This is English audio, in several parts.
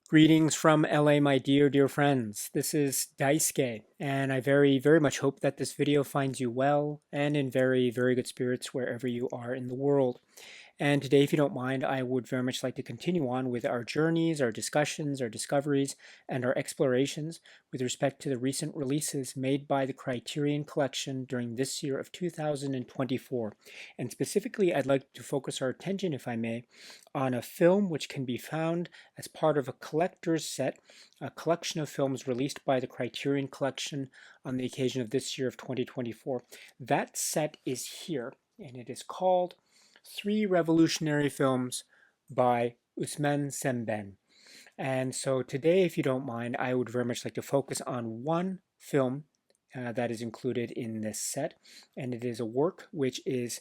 Greetings from LA, my dear friends. This is Daisuke, and I very much hope that this video finds you well and in very good spirits wherever you are in the world. And today, if you don't mind, I would very much like to continue on with our journeys, our discussions, our discoveries, and our explorations with respect to the recent releases made by the Criterion Collection during this year of 2024. And specifically, I'd like to focus our attention, if I may, on a film which can be found as part of a collector's set, a collection of films released by the Criterion Collection on the occasion of this year of 2024. That set is here, and it is called Three Revolutionary Films by Ousmane Sembène. And so today, if you don't mind, I would very much like to focus on one film that is included in this set, and it is a work which is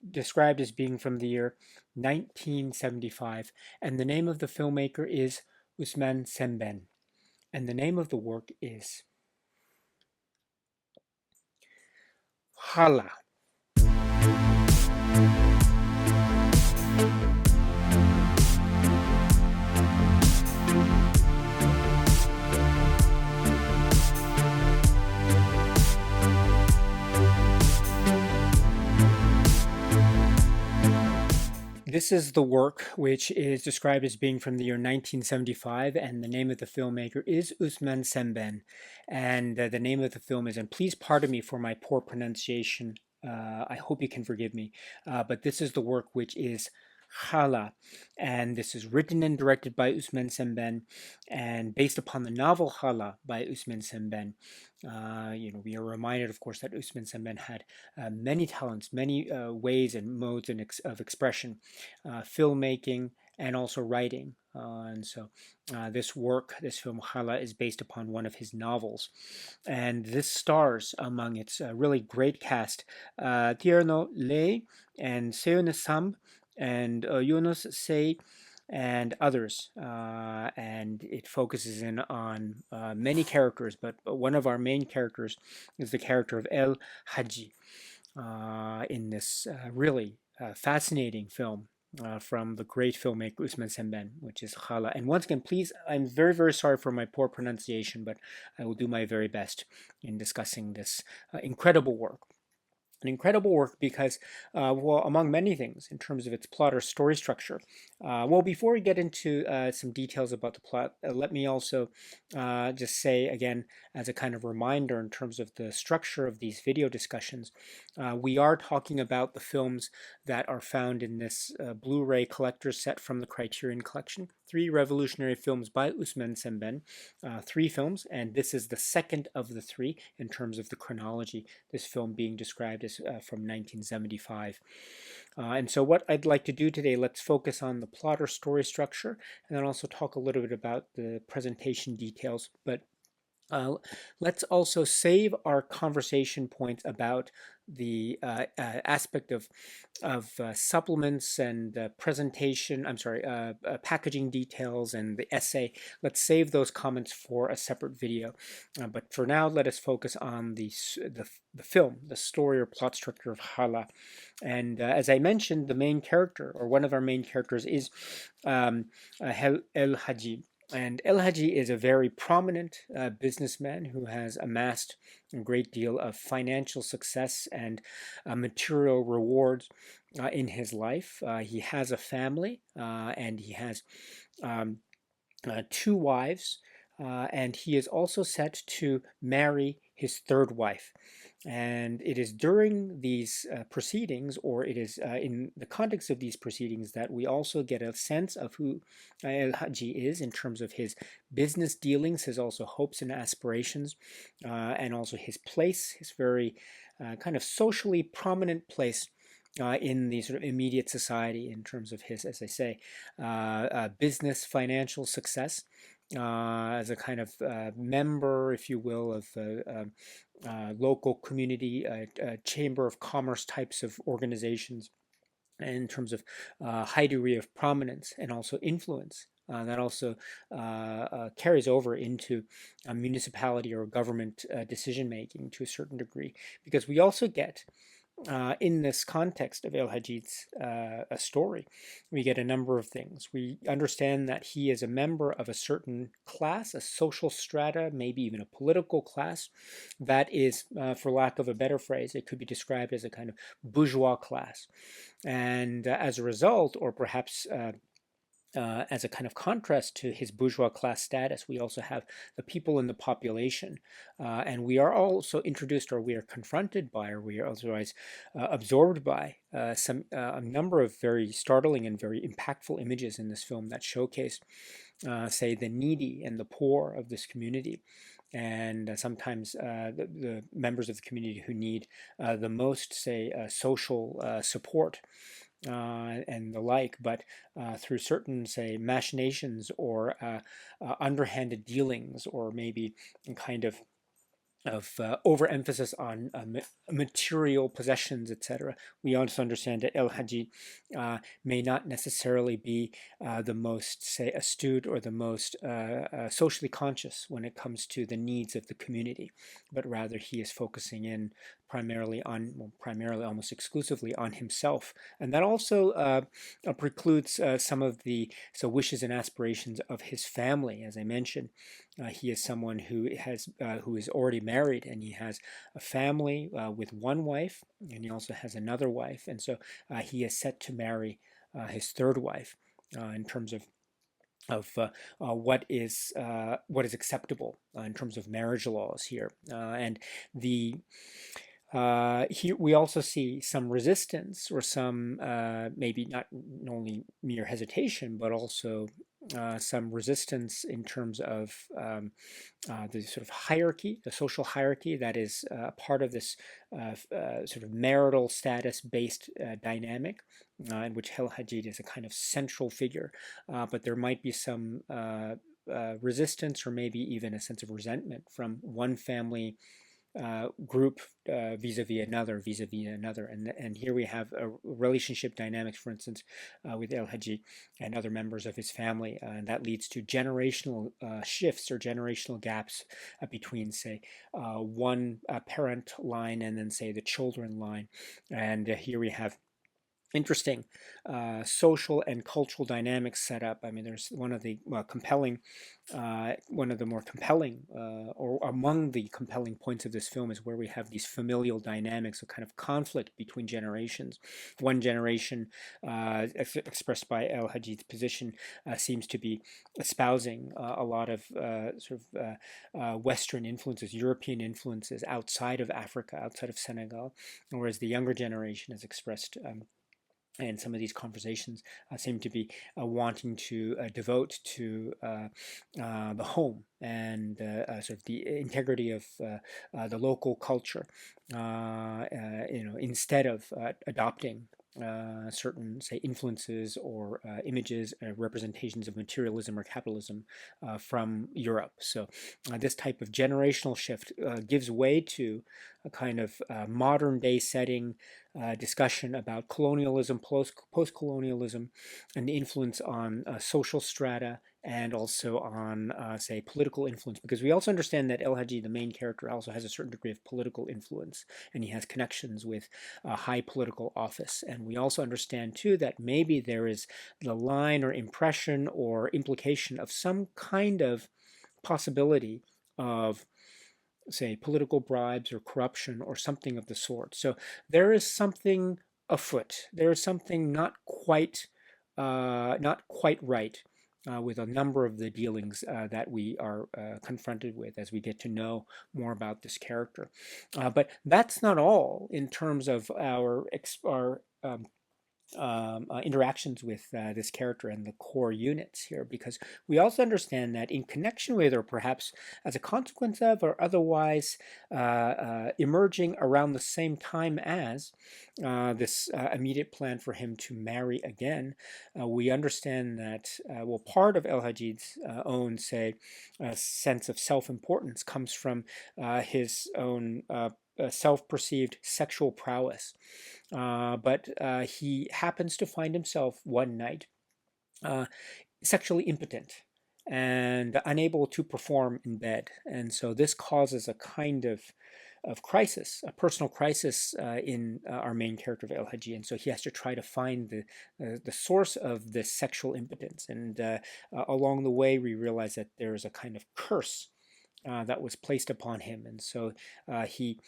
described as being from the year 1975, and the name of the filmmaker is Ousmane Sembène, and the name of the work is XALA. This is the work which is described as being from the year 1975, and the name of the filmmaker is Ousmane Sembène. And the name of the film is, and please pardon me for my poor pronunciation, I hope you can forgive me, but this is the work which is XALA, and this is written and directed by Ousmane Sembène, and based upon the novel XALA by Ousmane Sembène. We are reminded, of course, that Ousmane Sembène had many talents, many ways and modes of expression, filmmaking, and also writing. And so this work, this film XALA, is based upon one of his novels. And this stars among its really great cast, Tierno Le and Seune Samb and Yunus Say and others. And it focuses in on many characters, but one of our main characters is the character of El Hadji in this really fascinating film. From the great filmmaker Ousmane Sembène, which is XALA. And once again, please, I'm very sorry for my poor pronunciation, but I will do my very best in discussing this incredible work. An incredible work because, well, among many things, in terms of its plot or story structure. Well, before we get into some details about the plot, let me also just say again, as a kind of reminder in terms of the structure of these video discussions, we are talking about the films that are found in this Blu-ray collector's set from the Criterion Collection. Three revolutionary films by Ousmane Sembène, three films, and this is the second of the three in terms of the chronology, this film being described as from 1975. And so what I'd like to do today, let's focus on the plot or story structure, and then also talk a little bit about the presentation details. But let's also save our conversation points about the aspect of supplements and presentation, packaging details and the essay. Let's save those comments for a separate video. But for now, let us focus on the film, the story or plot structure of XALA. And as I mentioned, the main character, or one of our main characters, is El Hadji. And El Hadji is a very prominent businessman who has amassed a great deal of financial success and material rewards in his life. He has a family and he has two wives, and he is also set to marry his third wife. And it is during these proceedings, or it is in the context of these proceedings, that we also get a sense of who El Hadji is in terms of his business dealings, his also hopes and aspirations, and also his place, his very kind of socially prominent place in the sort of immediate society in terms of his, as I say, business, financial success. As a kind of member, if you will, of local community, chamber of commerce types of organizations, in terms of high degree of prominence and also influence. That also carries over into municipality or government decision making to a certain degree, because we also get in this context of El Hajid's story, we get a number of things. We understand that he is a member of a certain class, a social strata, maybe even a political class, that is, for lack of a better phrase, it could be described as a kind of bourgeois class. And as a result, or perhaps as a kind of contrast to his bourgeois class status, we also have the people in the population. And we are also introduced, or we are confronted by, or we are otherwise absorbed by a number of very startling and very impactful images in this film that showcase, say, the needy and the poor of this community. And sometimes the members of the community who need the most, say, social support and the like, but through certain, say, machinations or underhanded dealings, or maybe kind of overemphasis on material possessions, etc. We also understand that El Haji may not necessarily be the most, say, astute or the most socially conscious when it comes to the needs of the community, but rather he is focusing in primarily on, well, primarily almost exclusively on himself. And that also precludes some of the wishes and aspirations of his family. As I mentioned, he is someone who is already married, and he has a family with one wife, and he also has another wife, and so he is set to marry his third wife in terms of what is acceptable in terms of marriage laws here, and the here we also see some resistance, or some maybe not only mere hesitation, but also some resistance in terms of the sort of hierarchy, the social hierarchy that is part of this sort of marital status-based dynamic, in which El Hajid is a kind of central figure, but there might be some resistance, or maybe even a sense of resentment from one family group vis-a-vis another, and here we have a relationship dynamics, for instance, with El Haji and other members of his family, and that leads to generational shifts or generational gaps between, say, one parent line and then, say, the children line, and here we have interesting social and cultural dynamics set up. I mean, there's one of the one of the more compelling, or among the compelling points of this film, is where we have these familial dynamics, a kind of conflict between generations. One generation, expressed by El Hajid's position, seems to be espousing a lot of sort of Western influences, European influences outside of Africa, outside of Senegal, whereas the younger generation is expressed and some of these conversations seem to be wanting to devote to the home and sort of the integrity of the local culture, instead of adopting certain, say, influences or images, representations of materialism or capitalism from Europe. So this type of generational shift gives way to a kind of modern day setting discussion about colonialism, post-colonialism, and the influence on social strata, and also on, say, political influence, because we also understand that El Haji, the main character, also has a certain degree of political influence, and he has connections with high political office. And we also understand, too, that maybe there is the line or impression or implication of some kind of possibility of, say, political bribes or corruption or something of the sort. So there is something afoot. There is something not quite right with a number of the dealings that we are confronted with as we get to know more about this character. But that's not all in terms of our interactions with this character and the core units here, because we also understand that in connection with, or perhaps as a consequence of, or otherwise emerging around the same time as this immediate plan for him to marry again, we understand that, well, part of El Hajid's own, say, sense of self-importance comes from his own self-perceived sexual prowess. But he happens to find himself one night sexually impotent and unable to perform in bed. And so this causes a kind of crisis, a personal crisis in our main character of El Hadji, and so he has to try to find the source of this sexual impotence. And along the way, we realize that there is a kind of curse that was placed upon him, and so he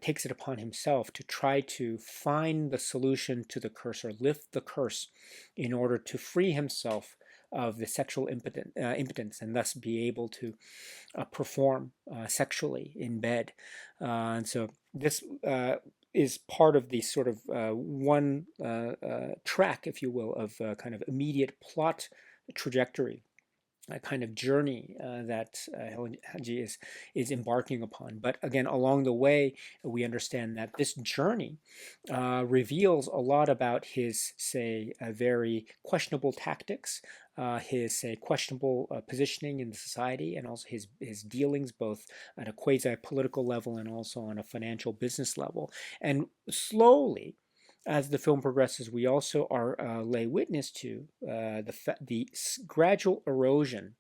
takes it upon himself to try to find the solution to the curse, or lift the curse, in order to free himself of the sexual impotence, and thus be able to perform sexually in bed. And so this is part of the sort of one track, if you will, of kind of immediate plot trajectory, a kind of journey that Hadji is embarking upon. But again, along the way, we understand that this journey reveals a lot about his, say, very questionable tactics, his, say, questionable positioning in the society, and also his dealings both at a quasi-political level and also on a financial business level. And slowly, as the film progresses, we also are lay witness to the gradual erosion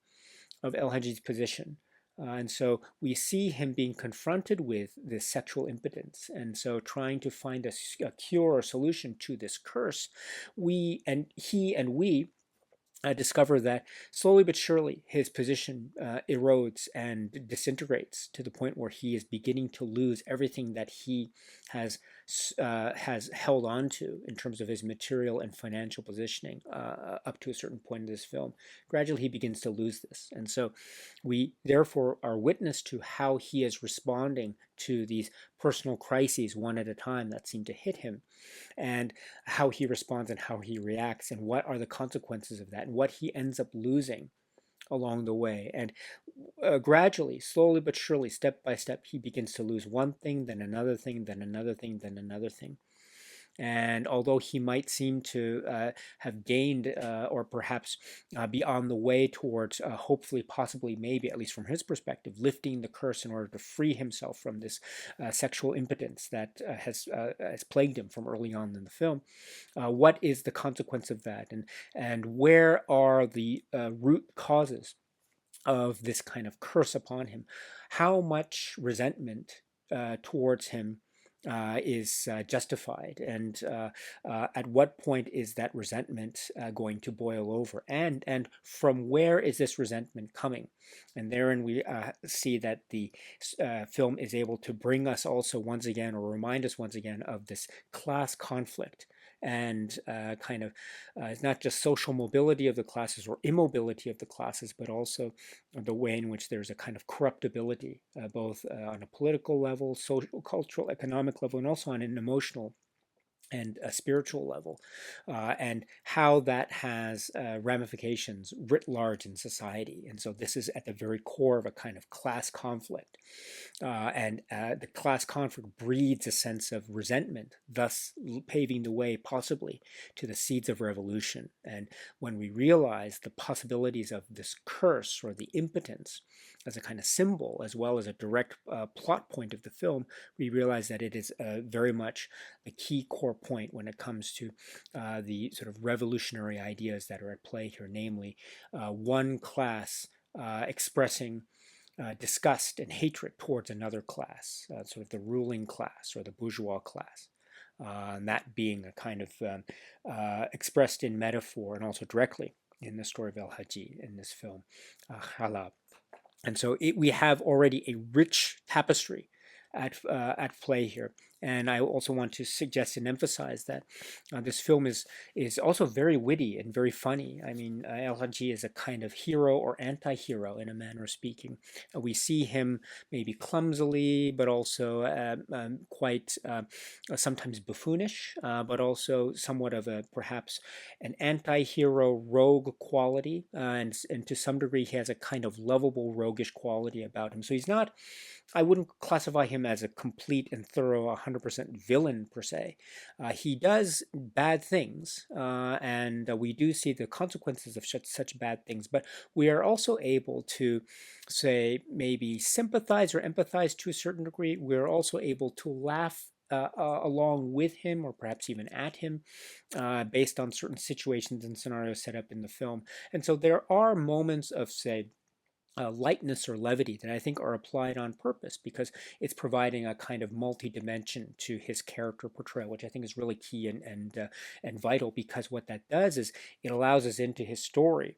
of El Hadji's position. And so we see him being confronted with this sexual impotence. And so trying to find a cure or solution to this curse, he and we discover that slowly but surely his position erodes and disintegrates to the point where he is beginning to lose everything that he has held on to in terms of his material and financial positioning up to a certain point in this film. Gradually, he begins to lose this, and so we therefore are witness to how he is responding to these personal crises one at a time that seem to hit him, and how he responds and how he reacts, and what are the consequences of that, and what he ends up losing along the way. And gradually, slowly but surely, step by step, he begins to lose one thing, then another thing, then another thing, then another thing. And although he might seem to have gained or perhaps be on the way towards hopefully, possibly, maybe, at least from his perspective, lifting the curse in order to free himself from this sexual impotence that has plagued him from early on in the film, what is the consequence of that? And where are the root causes of this kind of curse upon him? How much resentment towards him is justified, and at what point is that resentment going to boil over, and from where is this resentment coming? And therein we see that the film is able to bring us also once again, or remind us once again, of this class conflict, and kind of it's not just social mobility of the classes or immobility of the classes, but also the way in which there's a kind of corruptibility, both on a political level, social, cultural, economic level, and also on an emotional and a spiritual level, and how that has ramifications writ large in society. And so this is at the very core of a kind of class conflict. And the class conflict breeds a sense of resentment, thus paving the way possibly to the seeds of revolution. And when we realize the possibilities of this curse or the impotence as a kind of symbol, as well as a direct plot point of the film, we realize that it is very much the key core point when it comes to the sort of revolutionary ideas that are at play here, namely one class expressing disgust and hatred towards another class, sort of the ruling class or the bourgeois class. And that being a kind of expressed in metaphor and also directly in the story of El Hadji in this film, XALA. And so we have already a rich tapestry at play here. And I also want to suggest and emphasize that this film is also very witty and very funny. I mean, El Hadji is a kind of hero or anti-hero in a manner of speaking. We see him maybe clumsily, but also quite sometimes buffoonish, but also somewhat of a perhaps an anti-hero rogue quality. And to some degree, he has a kind of lovable roguish quality about him. So he's not, I wouldn't classify him as a complete and thorough 100% villain per se. He does bad things, and we do see the consequences of such bad things, but we are also able to, say, maybe sympathize or empathize to a certain degree. We're also able to laugh along with him, or perhaps even at him, based on certain situations and scenarios set up in the film. And so there are moments of, say, lightness or levity that I think are applied on purpose, because it's providing a kind of multi-dimension to his character portrayal, which I think is really key and vital, because what that does is it allows us into his story,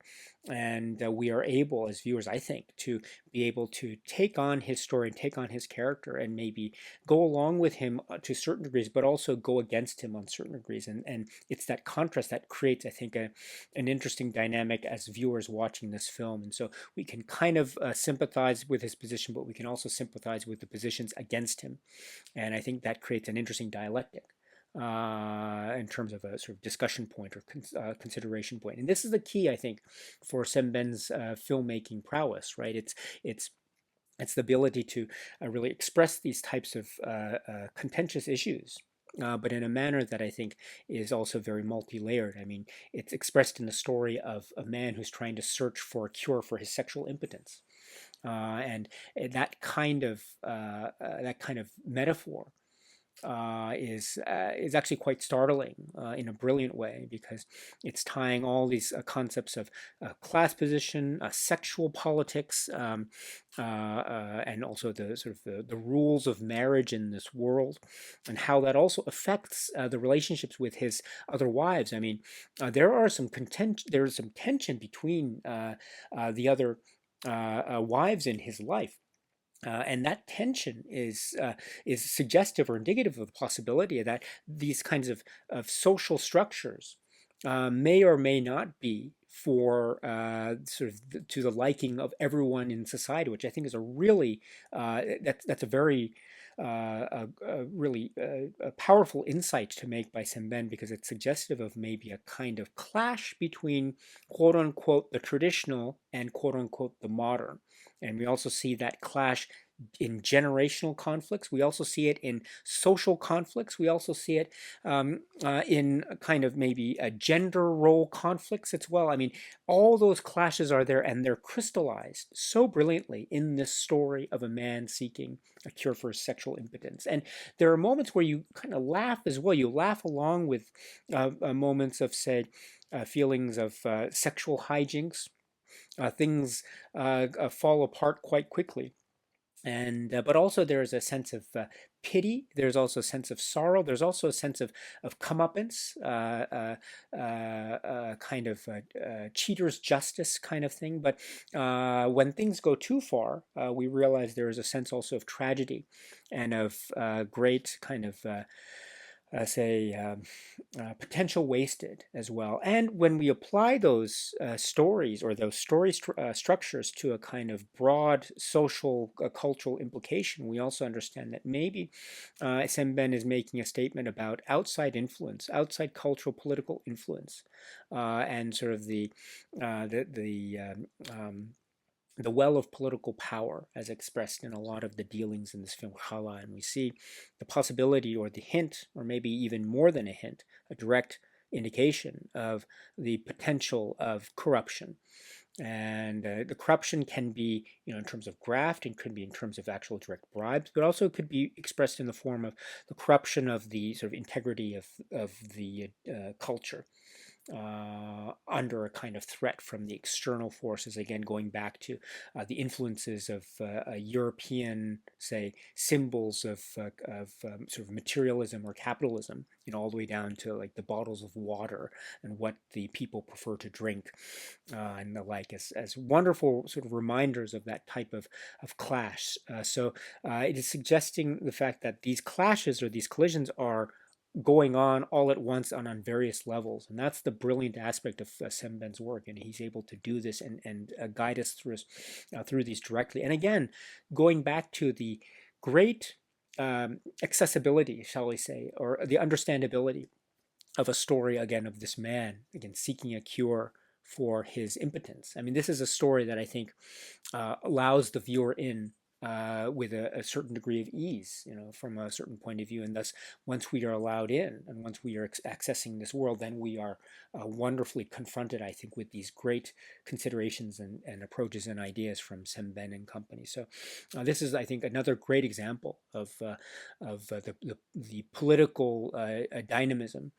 and we are able as viewers, I think, to be able to take on his story and take on his character and maybe go along with him to certain degrees, but also go against him on certain degrees. And it's that contrast that creates, I think, an interesting dynamic as viewers watching this film. And so we can kind of sympathize with his position, but we can also sympathize with the positions against him. And I think that creates an interesting dialectic in terms of a sort of discussion point or consideration point. And this is the key, I think, for Sembène's filmmaking prowess, right? It's the ability to really express these types of contentious issues, but in a manner that I think is also very multi-layered. I mean, it's expressed in the story of a man who's trying to search for a cure for his sexual impotence, and that kind of metaphor is actually quite startling in a brilliant way, because it's tying all these concepts of class position, sexual politics, and also the sort of the rules of marriage in this world, and how that also affects the relationships with his other wives. I mean, there is some tension between the other wives in his life. And that tension is suggestive or indicative of the possibility that these kinds of social structures may or may not be for to the liking of everyone in society, which I think is a really that's a very really a powerful insight to make by Sembène, because it's suggestive of maybe a kind of clash between quote unquote the traditional and quote unquote the modern. And we also see that clash in generational conflicts. We also see it in social conflicts. We also see it in kind of maybe a gender role conflicts as well. I mean, all those clashes are there, and they're crystallized so brilliantly in this story of a man seeking a cure for his sexual impotence. And there are moments where you kind of laugh as well. You laugh along with moments of, say, feelings of sexual hijinks. Things fall apart quite quickly. And but also there is a sense of pity. There's also a sense of sorrow. There's also a sense of comeuppance, kind of cheater's justice kind of thing. But when things go too far, we realize there is a sense also of tragedy and of great kind of say potential wasted as well. And when we apply those stories or those structures to a kind of broad social cultural implication, we also understand that maybe Sembène is making a statement about outside influence, outside cultural political influence, and sort of the well of political power as expressed in a lot of the dealings in this film, XALA. And we see the possibility or the hint, or maybe even more than a hint, a direct indication of the potential of corruption. And the corruption can be, in terms of graft, and could be in terms of actual direct bribes, but also could be expressed in the form of the corruption of the sort of integrity of the culture, under a kind of threat from the external forces, again going back to the influences of European, say, symbols of sort of materialism or capitalism, all the way down to like the bottles of water and what the people prefer to drink, and the like, as wonderful sort of reminders of that type of clash. So it is suggesting the fact that these clashes or these collisions are going on all at once on various levels. And that's the brilliant aspect of Sembène's work. And he's able to do this and guide us through these directly. And again, going back to the great accessibility, shall we say, or the understandability of a story, again, of this man, again, seeking a cure for his impotence. I mean, this is a story that I think allows the viewer in with a certain degree of ease, from a certain point of view. And thus, once we are allowed in and once we are accessing this world, then we are wonderfully confronted, I think, with these great considerations and approaches and ideas from Sembène and company. So this is, I think, another great example of the political dynamism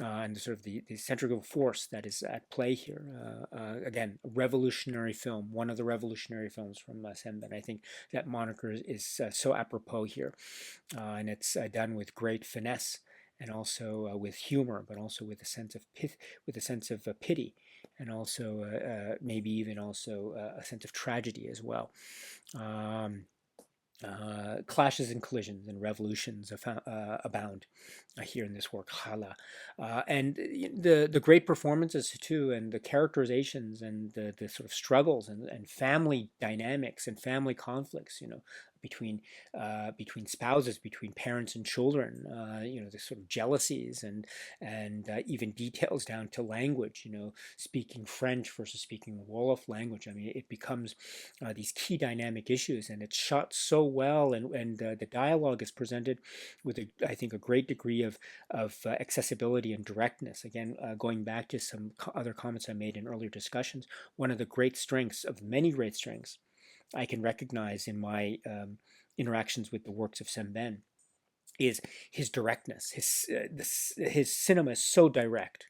and the centrifugal force that is at play here. Again, a revolutionary film, one of the revolutionary films from Sembène. I think that moniker is so apropos here, and it's done with great finesse and also with humor, but also with a sense of pity, and also maybe even also a sense of tragedy as well. Um, Clashes and collisions and revolutions abound here in this work, XALA. And the great performances too, and the characterizations and the sort of struggles and family dynamics and family conflicts, between between spouses, between parents and children, the sort of jealousies and even details down to language, speaking French versus speaking the Wolof language. I mean, it becomes these key dynamic issues, and it's shot so well, and the dialogue is presented with, I think, a great degree of accessibility and directness. Again, going back to some other comments I made in earlier discussions, one of the great strengths of many great strengths I can recognize in my interactions with the works of Sembène is his directness. His cinema is so direct,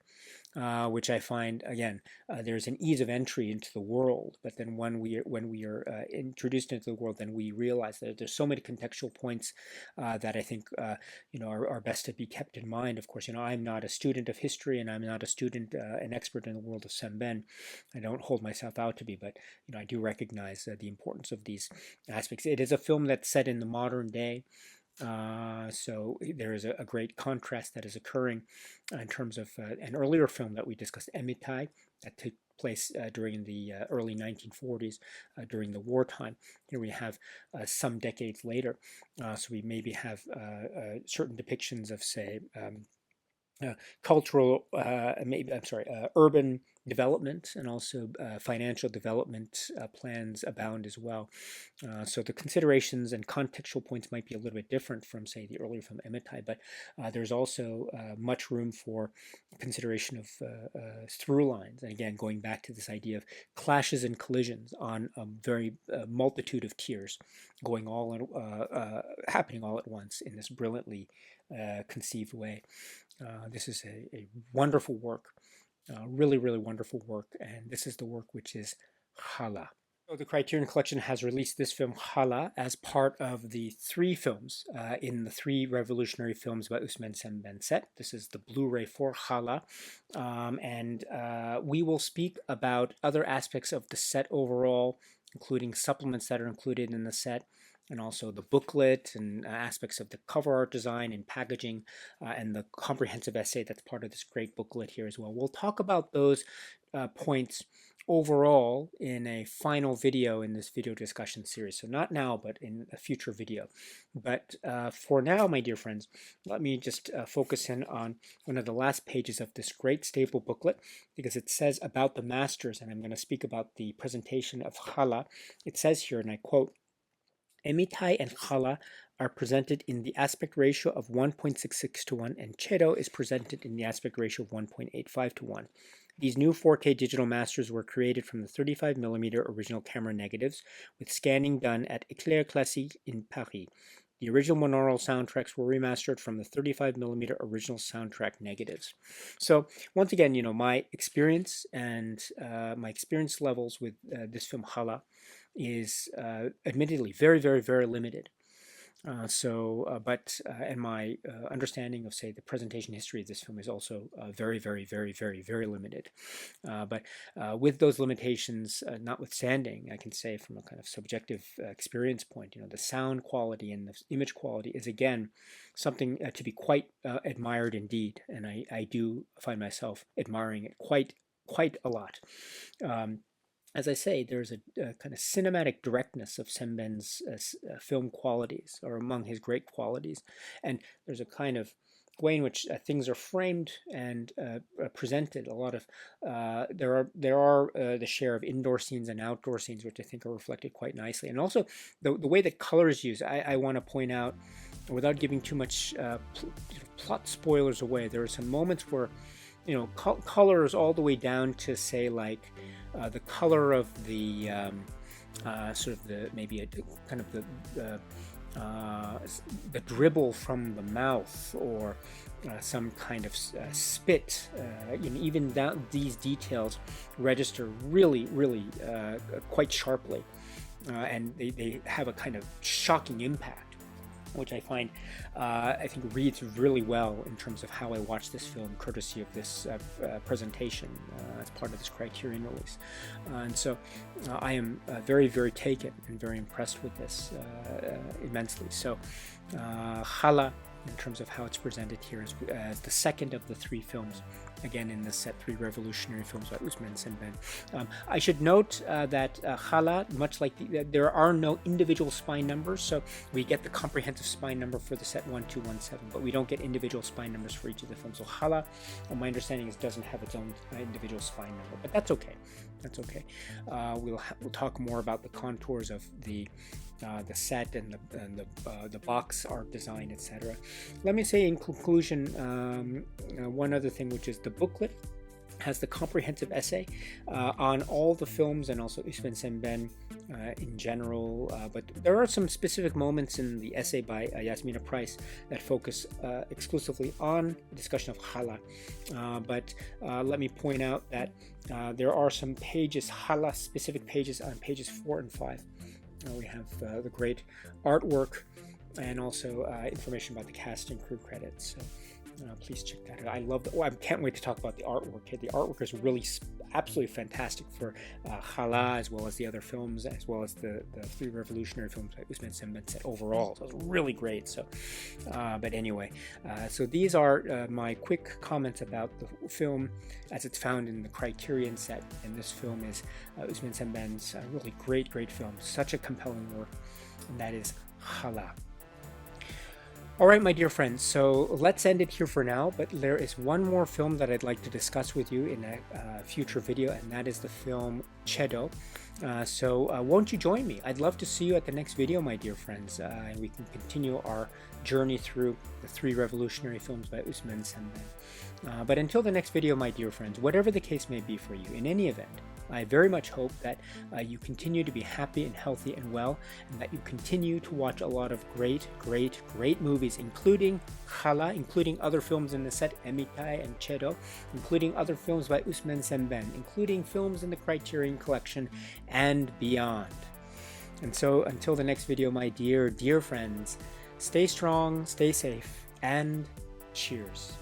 which I find, again, there's an ease of entry into the world, but then when we are introduced into the world, then we realize that there's so many contextual points that I think are best to be kept in mind. Of course, I'm not a student of history, and I'm not a student, an expert in the world of Sembène. I don't hold myself out to be, but I do recognize the importance of these aspects. It is a film that's set in the modern day. So there is a great contrast that is occurring in terms of an earlier film that we discussed, Emitai, that took place during the early 1940s, during the wartime. Here we have some decades later. So we maybe have certain depictions of, say, cultural, urban development, and also financial development plans abound as well. So the considerations and contextual points might be a little bit different from, say, the earlier film Emitai, but there's also much room for consideration of through lines. And again, going back to this idea of clashes and collisions on a very multitude of tiers, going happening all at once in this brilliantly conceived way. This is a wonderful work, really, really wonderful work, and this is the work which is XALA. So the Criterion Collection has released this film XALA as part of the 3 films in the 3 revolutionary films by Ousmane Sembène set. This is the Blu-ray for XALA, and we will speak about other aspects of the set overall, including supplements that are included in the set, and also the booklet and aspects of the cover art design and packaging, and the comprehensive essay that's part of this great booklet here as well. We'll talk about those points overall in a final video in this video discussion series. So not now, but in a future video. But for now, my dear friends, let me just focus in on one of the last pages of this great staple booklet, because it says about the masters, and I'm going to speak about the presentation of XALA. It says here, and I quote, Emitai and XALA are presented in the aspect ratio of 1.66 to 1, and Chedo is presented in the aspect ratio of 1.85 to 1. These new 4K digital masters were created from the 35mm original camera negatives, with scanning done at Éclair Classique in Paris. The original monaural soundtracks were remastered from the 35mm original soundtrack negatives. So once again, my experience and my experience levels with this film XALA is admittedly very, very, very limited. And my understanding of, say, the presentation history of this film is also very, very, very, very, very limited. But with those limitations notwithstanding, I can say from a kind of subjective experience point, the sound quality and the image quality is, again, something to be quite admired indeed. And I do find myself admiring it quite a lot. As I say, there's a kind of cinematic directness of Sembène's film qualities, or among his great qualities, and there's a kind of way in which things are framed and presented. A lot of there are the share of indoor scenes and outdoor scenes, which I think are reflected quite nicely, and also the way that color is used. I want to point out, without giving too much plot spoilers away, there are some moments where colors all the way down to, say, like the color of the sort of the maybe a kind of the dribble from the mouth, or some kind of spit. Even these details register really, really quite sharply, and they have a kind of shocking impact, which I find I think reads really well in terms of how I watch this film, courtesy of this presentation as part of this Criterion release. And so I am very, very taken and very impressed with this immensely. So XALA, in terms of how it's presented here, as the second of the three films, again in the set, three revolutionary films by Ousmane Sembène. I should note that XALA, much like there are no individual spine numbers, so we get the comprehensive spine number for the set 1217, but we don't get individual spine numbers for each of the films. So XALA, my understanding is, doesn't have its own individual spine number, but that's okay. That's okay. We'll talk more about the contours of the set and the box art design, etc. Let me say in conclusion one other thing, which is the booklet has the comprehensive essay on all the films, and also Ousmane Sembène in general, but there are some specific moments in the essay by Yasmina Price that focus exclusively on the discussion of XALA. But let me point out that there are some pages, XALA specific pages, on pages 4 and 5. We have the great artwork and also information about the cast and crew credits. So please check that out. I love the, I can't wait to talk about the artwork here. The artwork is really absolutely fantastic for XALA, as well as the other films, as well as the three revolutionary films that Ousmane Sembène set overall. So it's really great. So, but anyway, so these are my quick comments about the film as it's found in the Criterion set. And this film is Ousmane Sembène's really great film, such a compelling work, and that is XALA. All right, my dear friends, so let's end it here for now, but there is one more film that I'd like to discuss with you in a future video, and that is the film Chedo. So won't you join me? I'd love to see you at the next video, my dear friends, and we can continue our journey through the three revolutionary films by Ousmane Sembène. But until the next video, my dear friends, whatever the case may be for you, in any event, I very much hope that you continue to be happy and healthy and well, and that you continue to watch a lot of great movies, including XALA, including other films in the set, Emitai and Chedo, including other films by Ousmane Sembène, including films in the Criterion Collection, and beyond. And so until the next video, my dear friends, stay strong, stay safe, and cheers.